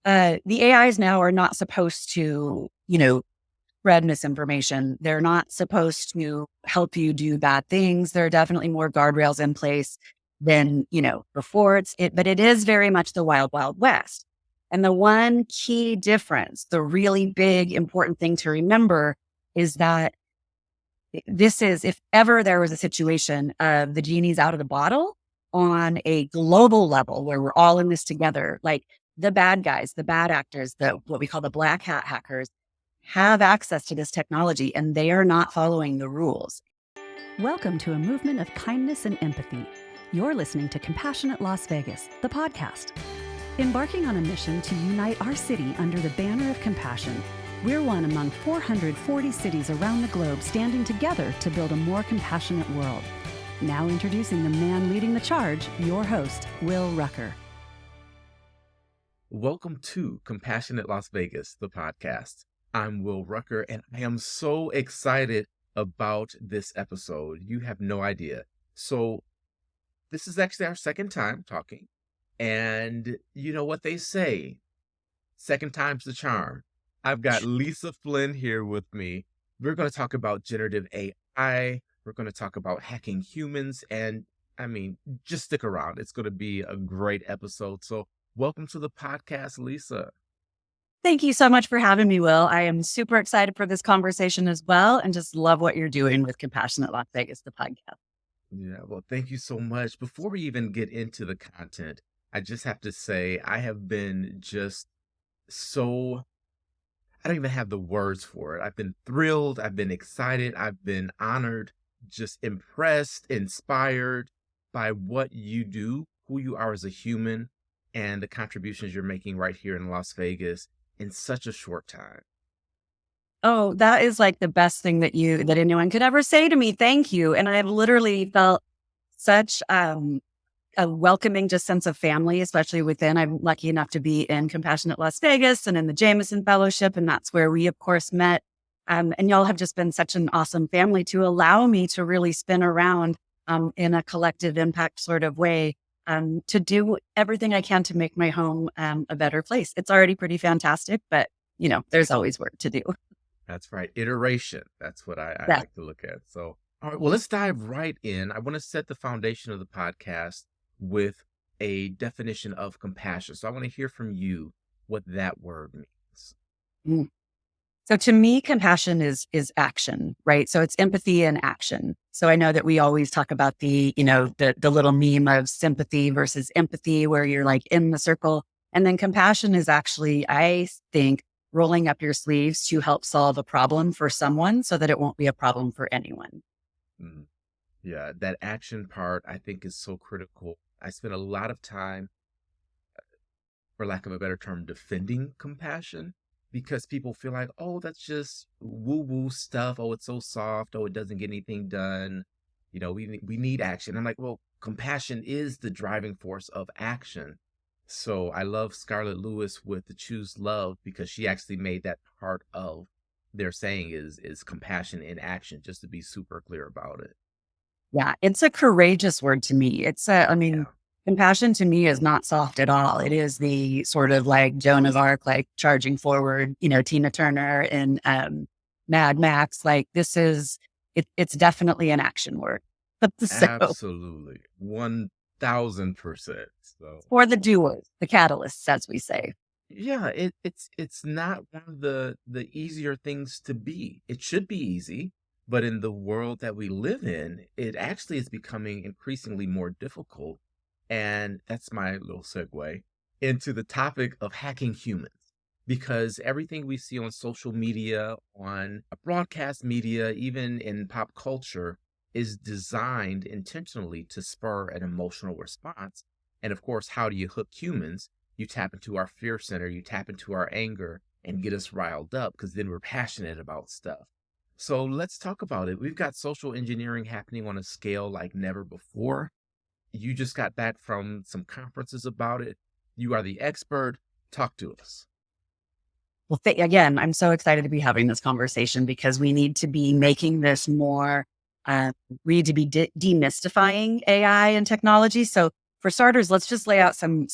The AIs now are not supposed to, spread misinformation. They're not supposed to help you do bad things. There are definitely more guardrails in place than, before. But it is very much the wild, wild west. And the one key difference, the really big, important thing to remember is that if ever there was a situation of the genie's out of the bottle on a global level where we're all in this together, like the bad guys, the bad actors, what we call the black hat hackers have access to this technology and they are not following the rules. Welcome to a movement of kindness and empathy. You're listening to Compassionate Las Vegas, the podcast. Embarking on a mission to unite our city under the banner of compassion, we're one among 440 cities around the globe standing together to build a more compassionate world. Now introducing the man leading the charge, your host, Will Rucker. Welcome to Compassionate Las Vegas, the podcast. I'm Will Rucker, and I am so excited about this episode. You have no idea. So this is actually our second time talking. And you know what they say, second time's the charm. I've got Lisa Flynn here with me. We're going to talk about generative AI. We're going to talk about hacking humans. And just stick around. It's going to be a great episode. So welcome to the podcast, Lisa. Thank you so much for having me, Will. I am super excited for this conversation as well and just love what you're doing with Compassionate Las Vegas, the podcast. Yeah, well, thank you so much. Before we even get into the content, I just have to say I have been just so, I don't even have the words for it. I've been thrilled. I've been excited. I've been honored, just impressed, inspired by what you do, who you are as a human, and the contributions you're making right here in Las Vegas in such a short time. Oh, that is like the best thing that anyone could ever say to me. Thank you. And I've literally felt such a welcoming just sense of family, especially within. I'm lucky enough to be in Compassionate Las Vegas and in the Jameson Fellowship. And that's where we, of course, met. And y'all have just been such an awesome family to allow me to really spin around in a collective impact sort of way. To do everything I can to make my home a better place. It's already pretty fantastic, but there's always work to do. That's right. Iteration. That's what I like to look at. So, all right, well, let's dive right in. I want to set the foundation of the podcast with a definition of compassion. So I want to hear from you what that word means. Mm. So to me, compassion is action, right? So it's empathy and action. So I know that we always talk about the little meme of sympathy versus empathy, where you're like in the circle. And then compassion is actually, I think, rolling up your sleeves to help solve a problem for someone so that it won't be a problem for anyone. Mm. Yeah, that action part I think is so critical. I spend a lot of time, for lack of a better term, defending compassion. Because people feel like, oh, that's just woo-woo stuff. Oh, it's so soft. Oh, it doesn't get anything done. We need action. I'm like, well, compassion is the driving force of action. So I love Scarlett Lewis with the Choose Love because she actually made that part of their saying is compassion in action, just to be super clear about it. Yeah, it's a courageous word to me. Compassion to me is not soft at all. It is the sort of like Joan of Arc, like charging forward, Tina Turner and Mad Max. Like it's definitely an action word. So, absolutely. 1000%. So for the doers, the catalysts, as we say. Yeah, it's not one of the easier things to be. It should be easy, but in the world that we live in, it actually is becoming increasingly more difficult. And that's my little segue into the topic of hacking humans, because everything we see on social media, on broadcast media, even in pop culture, is designed intentionally to spur an emotional response. And of course, how do you hook humans? You tap into our fear center, you tap into our anger and get us riled up because then we're passionate about stuff. So let's talk about it. We've got social engineering happening on a scale like never before. You just got back from some conferences about it. You are the expert. Talk to us. Well, again, I'm so excited to be having this conversation because we need to be making this more, we need to be demystifying AI and technology. So for starters, let's just lay out some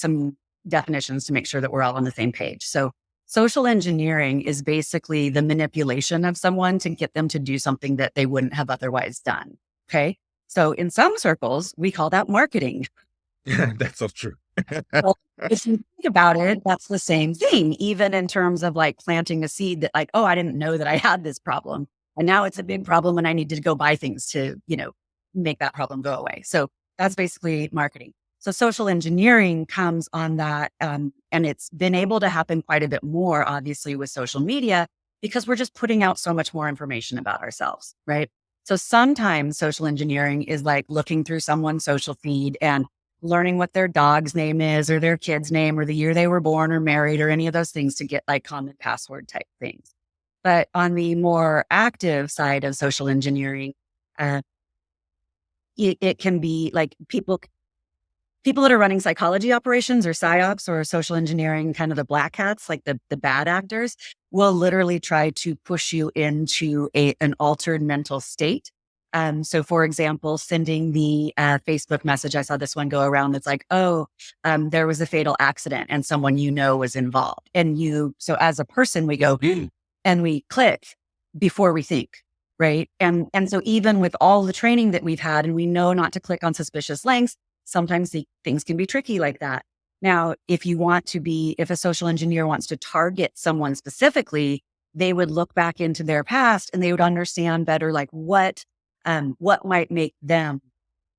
definitions to make sure that we're all on the same page. So social engineering is basically the manipulation of someone to get them to do something that they wouldn't have otherwise done. Okay. So in some circles, we call that marketing. That's so true. Well, if you think about it, that's the same thing, even in terms of like planting a seed that like, oh, I didn't know that I had this problem. And now it's a big problem and I need to go buy things to, make that problem go away. So that's basically marketing. So social engineering comes on that. And it's been able to happen quite a bit more, obviously, with social media, because we're just putting out so much more information about ourselves, right? So sometimes social engineering is like looking through someone's social feed and learning what their dog's name is or their kid's name or the year they were born or married or any of those things to get like common password type things. But on the more active side of social engineering, uh, it can be like people that are running psychology operations or psyops or social engineering, kind of the black hats, like the bad actors, will literally try to push you into an altered mental state. So for example, sending the Facebook message, I saw this one go around that's like, oh, there was a fatal accident and someone was involved. And so as a person, we go and we click before we think. Right. And so even with all the training that we've had and we know not to click on suspicious links, sometimes things can be tricky like that. Now, if a social engineer wants to target someone specifically, they would look back into their past and they would understand better, like what might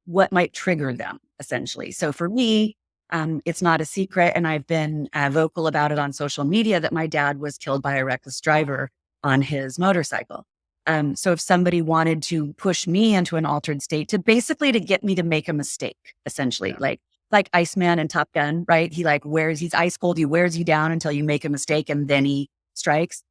what might trigger them, essentially. So for me, it's not a secret, and I've been vocal about it on social media that my dad was killed by a reckless driver on his motorcycle. So if somebody wanted to push me into an altered state to get me to make a mistake, essentially, like Iceman in Top Gun, right? He's ice cold, he wears you down until you make a mistake and then he strikes.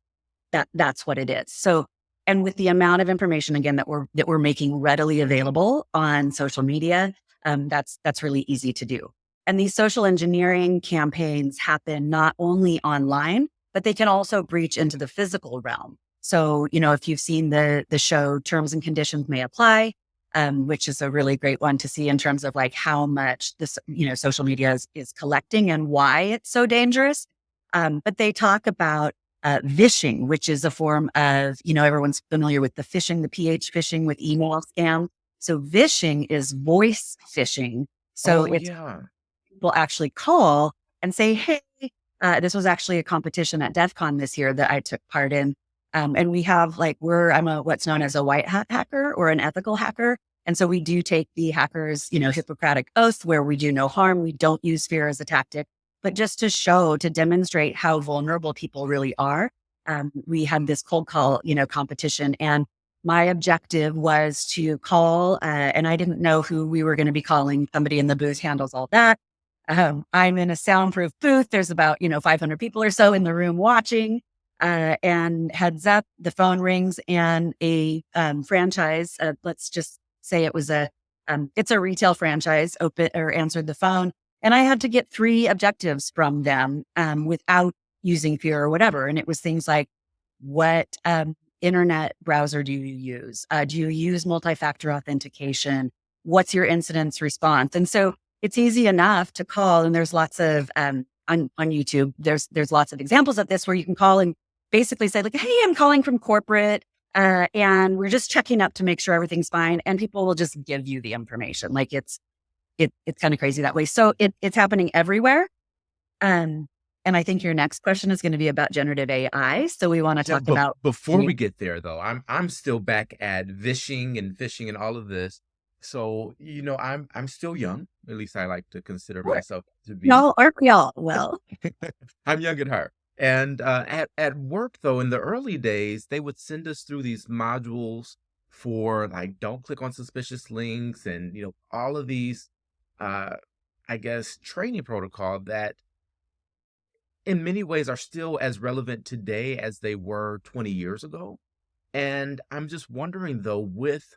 That's what it is. So, and with the amount of information again that we're making readily available on social media, that's really easy to do. And these social engineering campaigns happen not only online, but they can also breach into the physical realm. So, if you've seen the show Terms and Conditions May Apply, which is a really great one to see in terms of like how much this, social media is collecting and why it's so dangerous. But they talk about vishing, which is a form of, everyone's familiar with the phishing, the PH phishing with email scam. So vishing is voice phishing. So Oh, it's yeah. people actually call and say, hey, this was actually a competition at DEF CON this year that I took part in. And we have I'm what's known as a white hat hacker or an ethical hacker. And so we do take the hackers, Hippocratic oath where we do no harm. We don't use fear as a tactic, but just to demonstrate how vulnerable people really are. We had this cold call, competition, and my objective was to call, and I didn't know who we were going to be calling. Somebody in the booth handles all that. I'm in a soundproof booth. There's about, 500 people or so in the room watching. And heads up, the phone rings and a franchise, let's just say it was it's a retail franchise, answered the phone. And I had to get 3 objectives from them without using fear or whatever. And it was things like, what internet browser do you use? Do you use multi-factor authentication? What's your incidence response? And so it's easy enough to call. And there's lots of, on YouTube, there's lots of examples of this where you can call and basically say like, hey, I'm calling from corporate and we're just checking up to make sure everything's fine. And people will just give you the information. Like it's kind of crazy that way. So it's happening everywhere. And I think your next question is going to be about generative AI. So we want to talk about before we get there though, I'm still back at vishing and phishing and all of this. So, I'm still young. At least I like to consider myself to be. Y'all aren't y'all. Well, I'm young at heart. And at work though, in the early days, they would send us through these modules for like don't click on suspicious links and all of these I guess training protocol that in many ways are still as relevant today as they were 20 years ago. And I'm just wondering though, with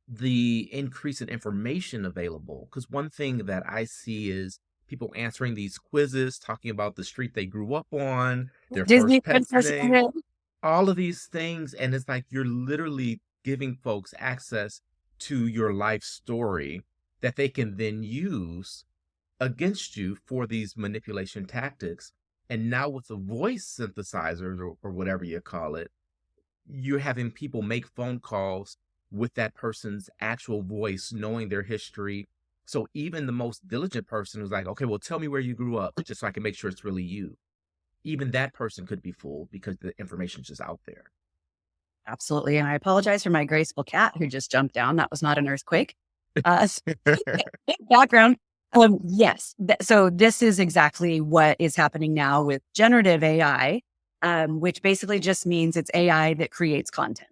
the increase in information available, because one thing that I see is people answering these quizzes, talking about the street they grew up on, their Disney first pet's princess. name, all of these things. And it's like you're literally giving folks access to your life story that they can then use against you for these manipulation tactics. And now with the voice synthesizers or whatever you call it, you're having people make phone calls with that person's actual voice, knowing their history. So even the most diligent person who's like, okay, well, tell me where you grew up, just so I can make sure it's really you. Even that person could be fooled because the information's just out there. Absolutely. And I apologize for my graceful cat who just jumped down. That was not an earthquake. Uh, Background. Yes. So this is exactly what is happening now with generative AI, which basically just means it's AI that creates content.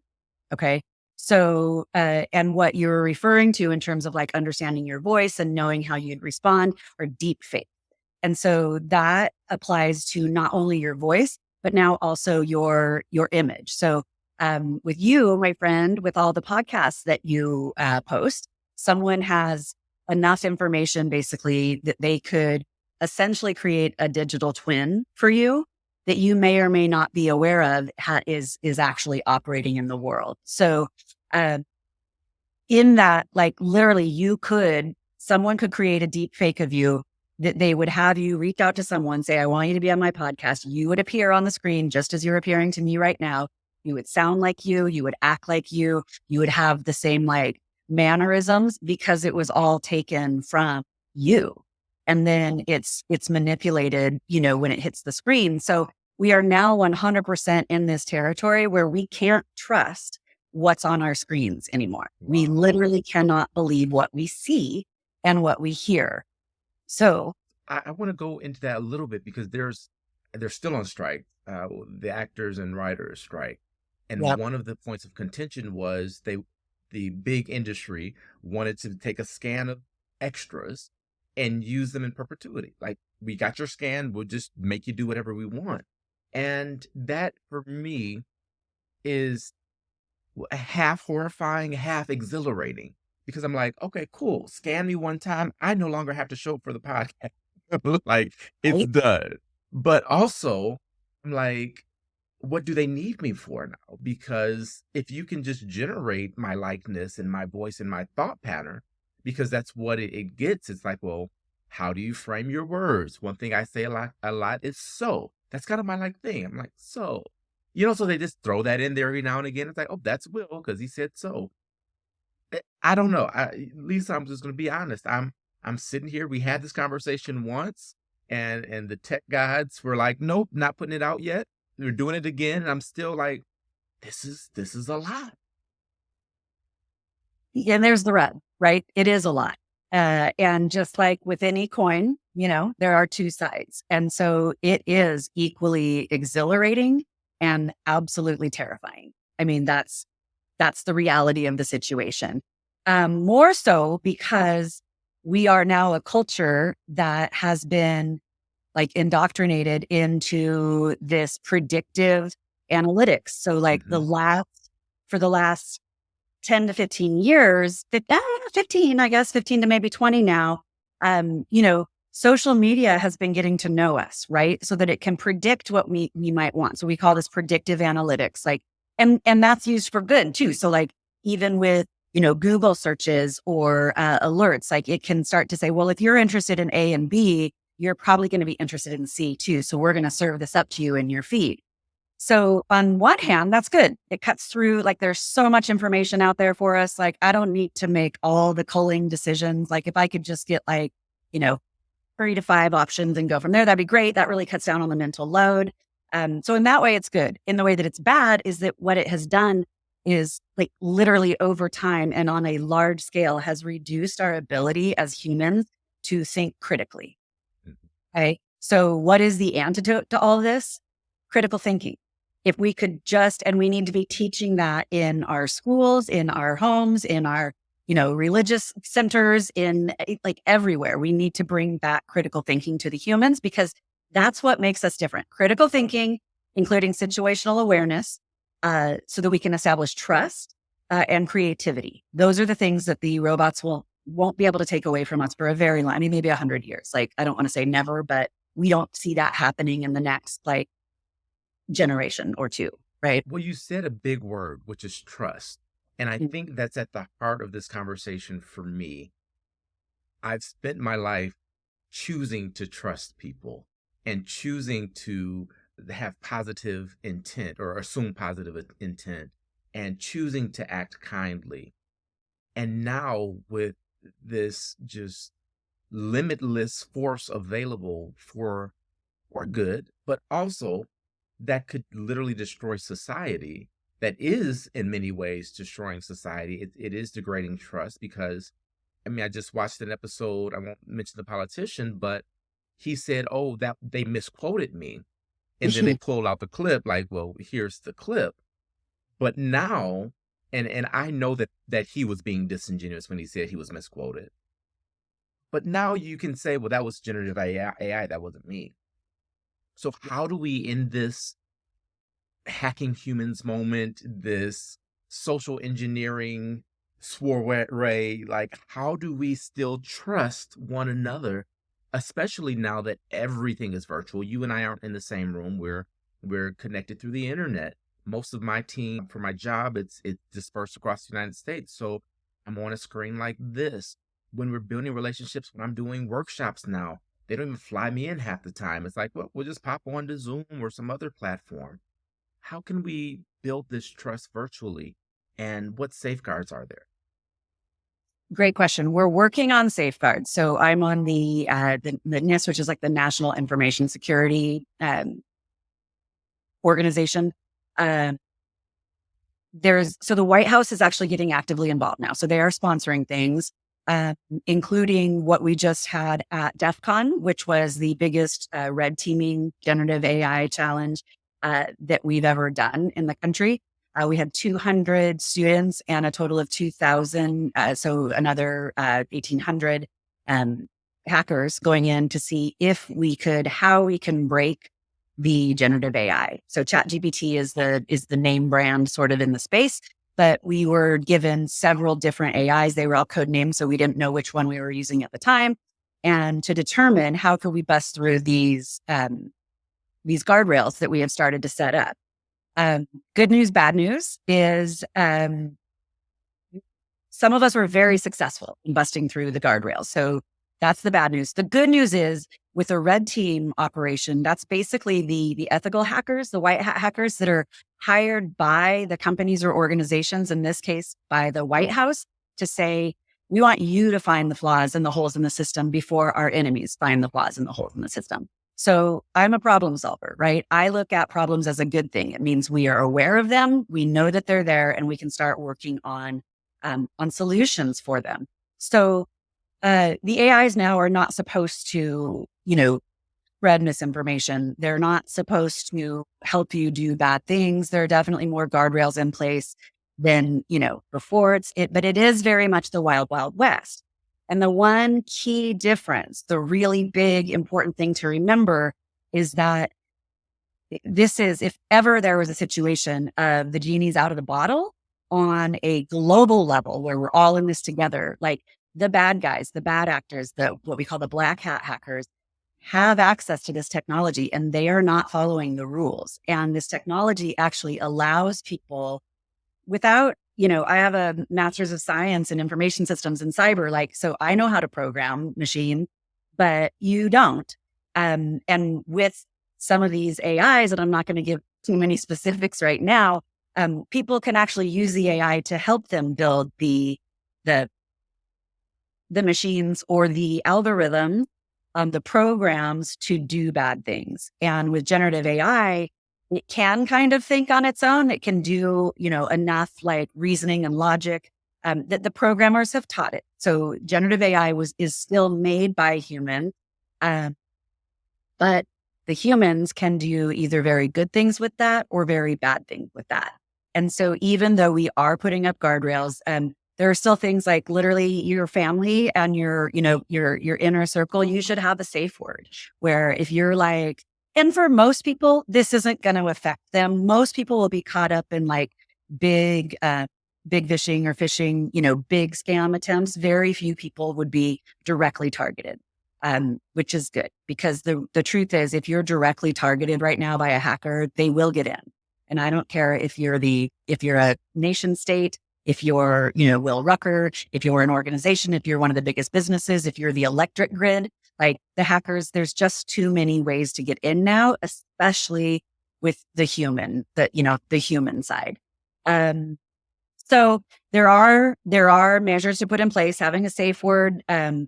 Okay. So, and what you're referring to in terms of like understanding your voice and knowing how you'd respond are deep fake. And so that applies to not only your voice, but now also your image. So with you, my friend, with all the podcasts that you post, someone has enough information basically that they could essentially create a digital twin for you that you may or may not be aware of is actually operating in the world. So uh, in that, like literally someone could create a deep fake of you that they would have you reach out to someone, say, I want you to be on my podcast. You would appear on the screen just as you're appearing to me right now. You would sound like you would act like you would have the same like mannerisms because it was all taken from you. And then it's manipulated, when it hits the screen. So we are now 100% in this territory where we can't trust what's on our screens anymore. We Wow. literally cannot believe what we see and what we hear. So, I want to go into that a little bit because they're still on strike, the actors and writers strike. And yep. one of the points of contention was the big industry wanted to take a scan of extras and use them in perpetuity. Like, we got your scan, we'll just make you do whatever we want. And that for me is half horrifying, half exhilarating because I'm like, okay, cool. Scan me one time. I no longer have to show up for the podcast. Like, it's Right? done. But also, I'm like, what do they need me for now? Because if you can just generate my likeness and my voice and my thought pattern, because that's what it gets. It's like, well, how do you frame your words? One thing I say a lot is so. That's kind of my like thing. I'm like, so. So they just throw that in there every now and again. It's like, oh, that's Will because he said so. I don't know. Lisa, I'm just going to be honest. I'm sitting here. We had this conversation once, and the tech gods were like, nope, not putting it out yet. We're doing it again, and I'm still like, this is a lot. And there's the rub, right? It is a lot. And just like with any coin, there are two sides. And so it is equally exhilarating and absolutely terrifying. I mean, that's the reality of the situation. More so because we are now a culture that has been like indoctrinated into this predictive analytics. So like Hmm. for the last 10 to 15 years, 15, I guess, 15 to maybe 20 now, social media has been getting to know us, right? So that it can predict what we might want. So we call this predictive analytics, like, and that's used for good too. So like, even with, Google searches or alerts, like it can start to say, well, if you're interested in A and B, you're probably going to be interested in C too. So we're going to serve this up to you in your feed. So on one hand, that's good. It cuts through, like there's so much information out there for us. Like I don't need to make all the culling decisions. Like if I could just get like, you know, 3 to 5 options and go from there, that'd be great. That really cuts down on the mental load. So in that way, it's good. In the way that it's bad is that what it has done is like literally over time and on a large scale has reduced our ability as humans to think critically. Okay. So what is the antidote to all this? Critical thinking. If we could and we need to be teaching that in our schools, in our homes, in our, religious centers, in like everywhere. We need to bring back critical thinking to the humans because that's what makes us different. Critical thinking, including situational awareness, so that we can establish trust and creativity. Those are the things that the robots won't be able to take away from us for a very long, I mean, maybe 100 years. Like, I don't want to say never, but we don't see that happening in the next like generation or two, right? Well, you said a big word, which is trust. And I Mm. think that's at the heart of this conversation for me. I've spent my life choosing to trust people and choosing to have positive intent or assume positive intent and choosing to act kindly. And now with this just limitless force available for good, but also that could literally destroy society. That is in many ways destroying society. It is degrading trust because I mean, I just watched an episode. I won't mention the politician, but he said, "Oh, that they misquoted me," and then they pulled out the clip. Like, well, here's the clip. But now, and I know that he was being disingenuous when he said he was misquoted. But now you can say, well, that was generative AI. That wasn't me. So how do we, in this hacking humans moment, this social engineering soiree, like how do we still trust one another, especially now that everything is virtual? You and I aren't in the same room. We're connected through the internet. Most of my team for my job, it's dispersed across the United States. So I'm on a screen like this. When we're building relationships, when I'm doing workshops now, they don't even fly me in half the time. It's like, well, we'll just pop on to Zoom or some other platform. How can we build this trust virtually? And what safeguards are there? Great question. We're working on safeguards. So I'm on the NIST, which is like the National Information Security organization. So the White House is actually getting actively involved now. So they are sponsoring things, including what we just had at DEF CON, which was the biggest red teaming generative AI challenge that we've ever done in the country. We had 200 students and a total of 2,000, so another 1,800 hackers going in to see how we can break the generative AI. So ChatGPT is the name brand sort of in the space, but we were given several different AIs. They were all code names, so we didn't know which one we were using at the time. And to determine how could we bust through these guardrails that we have started to set up. Good news, bad news is some of us were very successful in busting through the guardrails. So that's the bad news. The good news is with a red team operation, that's basically the ethical hackers, the white hat hackers that are hired by the companies or organizations, in this case, by the White House, to say, we want you to find the flaws and the holes in the system before our enemies find the flaws and the holes in the system. So I'm a problem solver, right? I look at problems as a good thing. It means we are aware of them. We know that they're there and we can start working on solutions for them. So the AIs now are not supposed to, spread misinformation. They're not supposed to help you do bad things. There are definitely more guardrails in place than, before but it is very much the wild, wild west. And the one key difference, the really big important thing to remember is that if ever there was a situation of the genie's out of the bottle on a global level where we're all in this together, like the bad guys, the bad actors, what we call the black hat hackers have access to this technology and they are not following the rules. And this technology actually allows people without, I have a master's of science in information systems and cyber, so I know how to program machine, but you don't. And with some of these AIs, and I'm not going to give too many specifics right now, people can actually use the AI to help them build the machines or the algorithm, the programs to do bad things. And with generative AI, it can kind of think on its own. It can do, enough like reasoning and logic that the programmers have taught it. So generative AI is still made by humans, but the humans can do either very good things with that or very bad things with that. And so even though we are putting up guardrails, there are still things like literally your family and your inner circle, you should have a safe word where if you're like, and for most people, this isn't going to affect them. Most people will be caught up in like big phishing or phishing, big scam attempts. Very few people would be directly targeted, which is good because the truth is if you're directly targeted right now by a hacker, they will get in. And I don't care if you're a nation state, if you're, Will Rucker, if you're an organization, if you're one of the biggest businesses, if you're the electric grid, Like the hackers, there's just too many ways to get in now, especially with the human, the human side. So there are measures to put in place, having a safe word. Some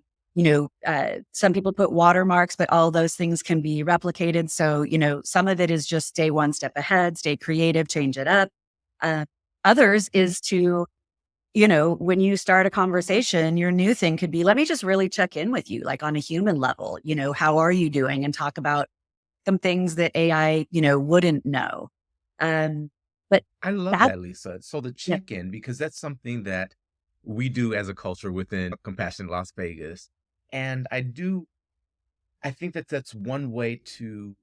people put watermarks, but all those things can be replicated. So, some of it is just stay one step ahead, stay creative, change it up. Uh, Others is to, when you start a conversation, your new thing could be, let me just really check in with you, like on a human level, how are you doing? And talk about some things that AI, wouldn't know. But I love that, that, Lisa. So the yeah, check-in, because that's something that we do as a culture within Compassionate Las Vegas. And I think that that's one way to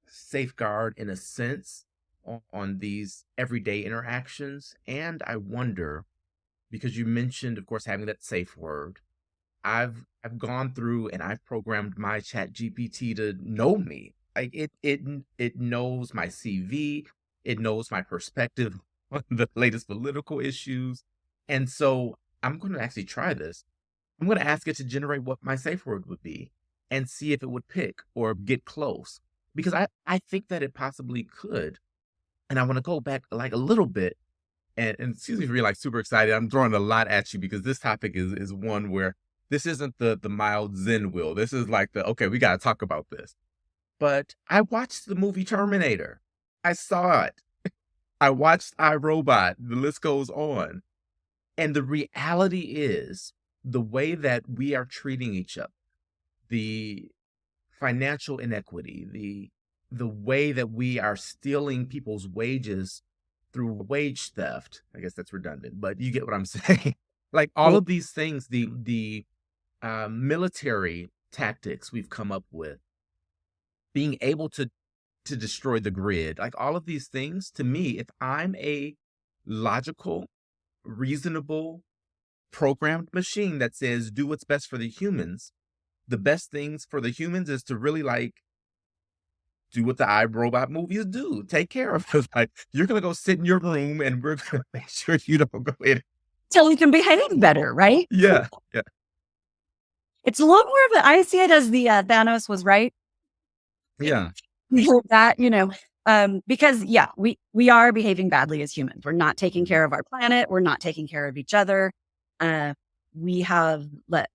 safeguard, in a sense, on these everyday interactions. And I wonder, because you mentioned, of course, having that safe word. I've gone through and I've programmed my chat GPT to know me. Like it knows my CV, it knows my perspective on the latest political issues. And so I'm going to actually try this. I'm going to ask it to generate what my safe word would be and see if it would pick or get close. Because I think that it possibly could. And I want to go back like a little bit, and excuse me for being like super excited. I'm throwing a lot at you because this topic is one where this isn't the mild Zen will. This is like the, okay, we got to talk about this. But I watched the movie Terminator. I saw it. I watched iRobot. The list goes on. And the reality is the way that we are treating each other, the financial inequity, the way that we are stealing people's wages through wage theft. I guess that's redundant, but you get what I'm saying. Like all well, of these things, the military tactics we've come up with, being able to destroy the grid, like all of these things. To me, if I'm a logical, reasonable, programmed machine that says do what's best for the humans, the best things for the humans is to really like do what the iRobot movies do. Take care of us. Like, you're gonna go sit in your room, and we're gonna make sure you don't go in. till you can behave better, right? Yeah, yeah, It's a little more of the, I see it as the Thanos was right. yeah. That, because yeah, we are behaving badly as humans. We're not taking care of our planet. We're not taking care of each other. Uh, we have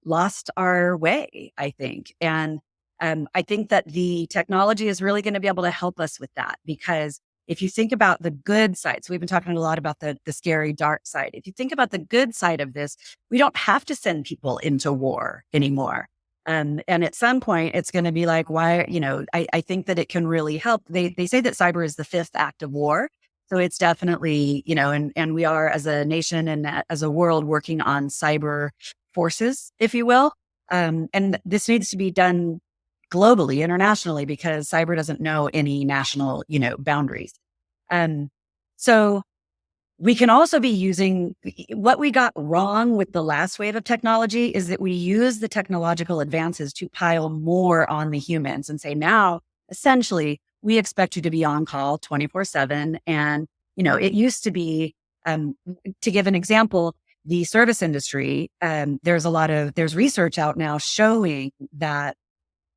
lost our way, I think. And I think that the technology is really going to be able to help us with that, because if you think about the good side, so we've been talking a lot about the scary dark side. If you think about the good side of this, we don't have to send people into war anymore. And at some point, it's going to be like, why, I think that it can really help. They say that cyber is the fifth act of war. So it's definitely, and we are as a nation and as a world working on cyber forces, if you will. And this needs to be done globally, internationally, because cyber doesn't know any national, boundaries. So we can also be using what we got wrong with the last wave of technology is that we use the technological advances to pile more on the humans and say, now, essentially, we expect you to be on call 24/7. And, it used to be, to give an example, the service industry, there's research out now showing that.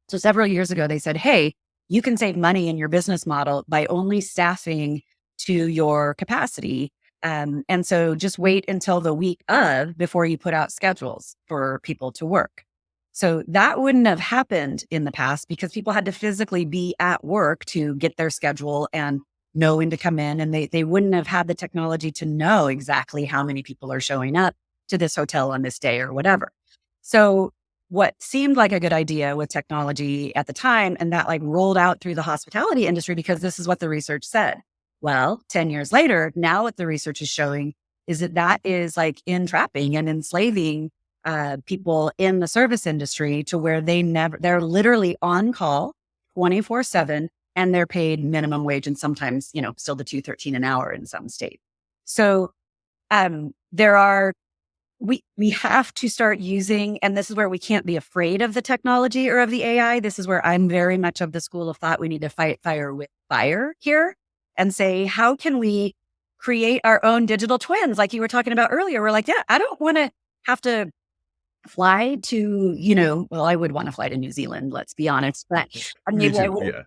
So several years ago, they said, hey, you can save money in your business model by only staffing to your capacity. And so just wait until the week of before you put out schedules for people to work. So that wouldn't have happened in the past because people had to physically be at work to get their schedule and know when to come in. And they wouldn't have had the technology to know exactly how many people are showing up to this hotel on this day or whatever. So what seemed like a good idea with technology at the time, and that like rolled out through the hospitality industry because this is what the research said. Well, 10 years later, now what the research is showing is that is like entrapping and enslaving people in the service industry to where they're literally on call 24/7 and they're paid minimum wage and sometimes, still the $2.13 an hour in some states. So there are we have to start using, and this is where we can't be afraid of the technology or of the AI. This is where I'm very much of the school of thought. We need to fight fire with fire here and say, how can we create our own digital twins? Like you were talking about earlier, we're like, yeah, I don't want to have to fly to, well, I would want to fly to New Zealand, let's be honest, but Me maybe I too. would, Yeah.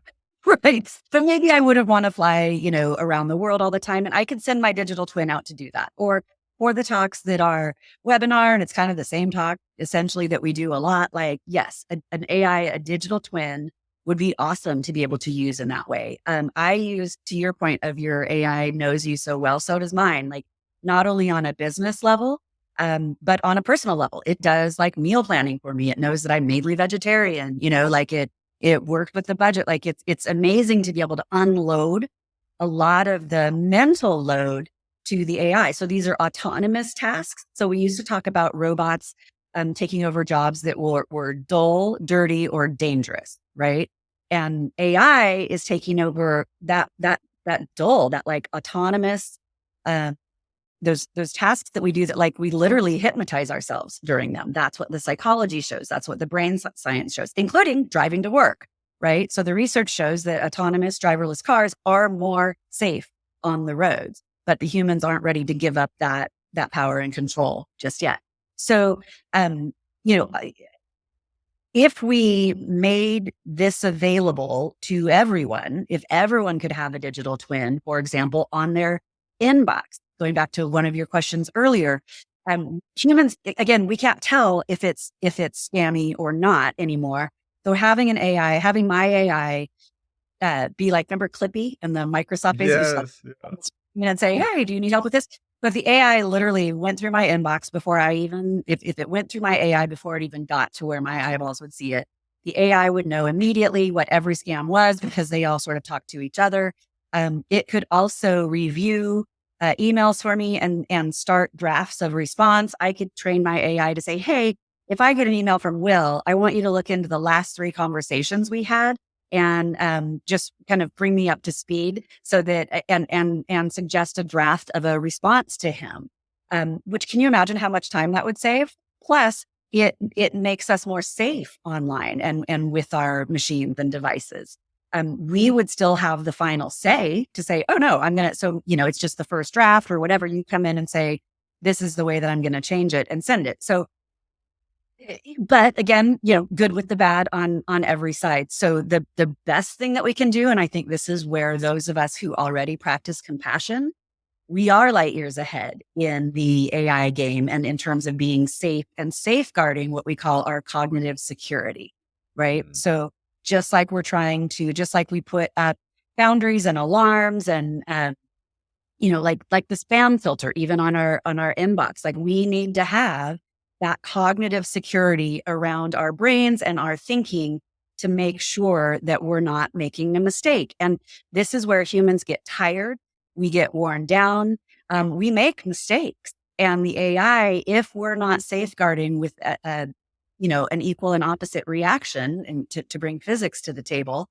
right. But maybe I wouldn't want to fly, around the world all the time. And I could send my digital twin out to do that. Or for the talks that are webinar, and it's kind of the same talk essentially that we do a lot. Like, yes, an AI, a digital twin would be awesome to be able to use in that way. I use, to your point of your AI knows you so well, so does mine. Like, not only on a business level, but on a personal level, it does like meal planning for me. It knows that I'm mainly vegetarian, like it worked with the budget. Like it's amazing to be able to unload a lot of the mental load to the AI. So these are autonomous tasks. So we used to talk about robots taking over jobs that were dull, dirty, or dangerous, right? And AI is taking over that dull, that like autonomous, those tasks that we do that like we literally hypnotize ourselves during them. That's what the psychology shows. That's what the brain science shows, including driving to work, right? So the research shows that autonomous driverless cars are more safe on the roads, but the humans aren't ready to give up that power and control just yet. So, you know, if we made this available to everyone, if everyone could have a digital twin, for example, on their inbox, going back to one of your questions earlier, humans, again, we can't tell if it's scammy or not anymore. So having an AI, having my AI be like, remember Clippy and the Microsoft base? It's like, Yes. Yeah. and say, hey, do you need help with this? But the AI literally went through my inbox before I even, if it went through my AI before it even got to where my eyeballs would see it, the AI would know immediately what every scam was because they all sort of talk to each other. It could also review emails for me and start drafts of response. I could train my AI to say, hey, if I get an email from Will, I want you to look into the last 3 conversations we had and just kind of bring me up to speed so that and suggest a draft of a response to him. Which, can you imagine how much time that would save? Plus, it makes us more safe online and with our machines and devices. We would still have the final say to say, oh no, it's just the first draft or whatever. You come in and say, this is the way that I'm going to change it and send it. So, but again, good with the bad on every side. So the best thing that we can do, and I think this is where those of us who already practice compassion, we are light years ahead in the AI game and in terms of being safe and safeguarding what we call our cognitive security, right? Mm. So just like just like we put up boundaries and alarms and, like the spam filter, even on our inbox, like we need to have that cognitive security around our brains and our thinking to make sure that we're not making a mistake. And this is where humans get tired. We get worn down. We make mistakes. And the AI, if we're not safeguarding with an equal and opposite reaction and to bring physics to the table,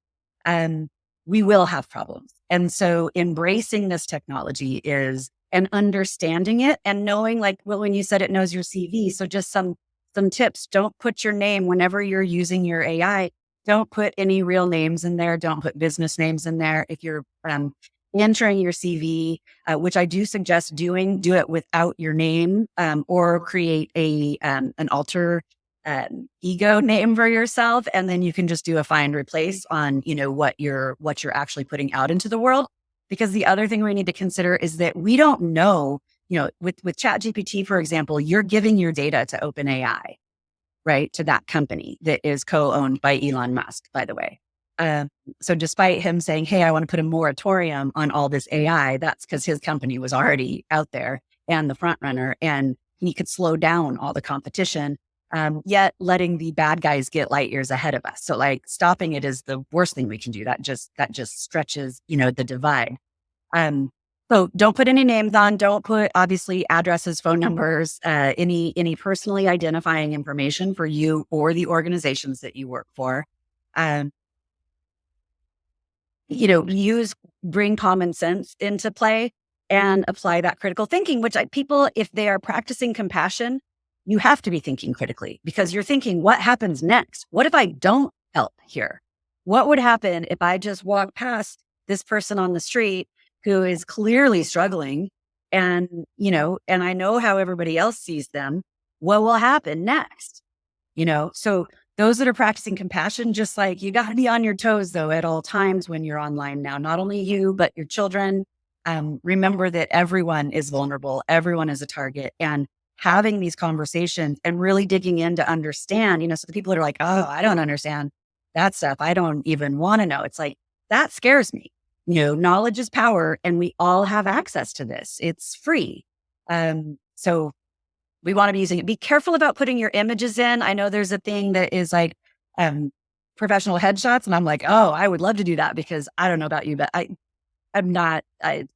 we will have problems. And so embracing this technology is and understanding it and knowing, like, well, when you said it knows your CV. So just some tips. Don't put your name whenever you're using your AI. Don't put any real names in there. Don't put business names in there. If you're entering your CV, which I do suggest do it without your name, or create an alter ego name for yourself, and then you can just do a find replace on what you're actually putting out into the world. Because the other thing we need to consider is that we don't know, with ChatGPT, for example, you're giving your data to OpenAI, right? To that company that is co-owned by Elon Musk, by the way. So despite him saying, hey, I want to put a moratorium on all this AI, that's because his company was already out there and the front runner, and he could slow down all the competition, yet letting the bad guys get light years ahead of us. So like stopping it is the worst thing we can do. That just stretches, the divide. So don't put any names on, don't put obviously addresses, phone numbers, any personally identifying information for you or the organizations that you work for. Bring common sense into play and apply that critical thinking, which people, if they are practicing compassion, you have to be thinking critically because you're thinking, what happens next? What if I don't help here? What would happen if I just walk past this person on the street who is clearly struggling and I know how everybody else sees them. what will happen next? So those that are practicing compassion, just like you got to be on your toes though at all times when you're online now, not only you, but your children. Remember that everyone is vulnerable. Everyone is a target, and having these conversations and really digging in to understand, so the people that are like, oh, I don't understand that stuff. I don't even want to know. It's like, that scares me. Knowledge is power and we all have access to this. It's free. So we want to be using it. Be careful about putting your images in. I know there's a thing that is like professional headshots. And I'm like, oh, I would love to do that because I don't know about you, but I'm not, the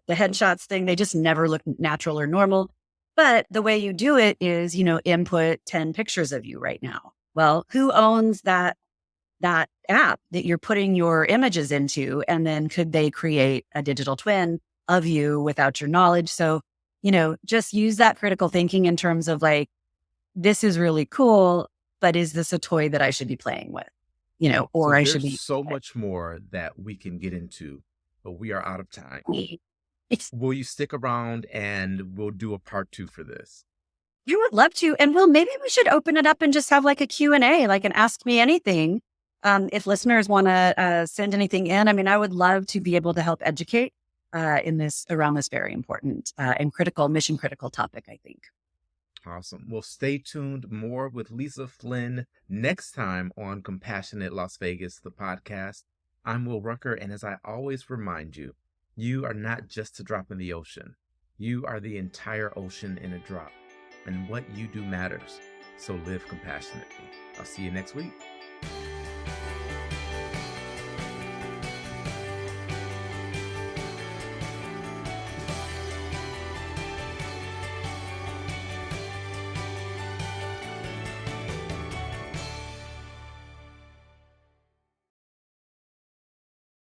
headshots thing, they just never look natural or normal. But the way you do it is, input 10 pictures of you right now. Well, who owns that app that you're putting your images into? And then could they create a digital twin of you without your knowledge? So, just use that critical thinking in terms of like, this is really cool, but is this a toy that I should be playing with? Or So I should there's be. so much more that we can get into, but we are out of time. It's, Will you stick around and we'll do a part 2 for this? I would love to. And maybe we should open it up and just have like a Q&A, like an ask me anything. If listeners want to send anything in, I mean, I would love to be able to help educate around this very important and mission critical topic, I think. Awesome. Well, stay tuned. More with Lisa Flynn next time on Compassionate Las Vegas, the podcast. I'm Will Rucker, and as I always remind you, you are not just a drop in the ocean. You are the entire ocean in a drop, and what you do matters. So live compassionately. I'll see you next week.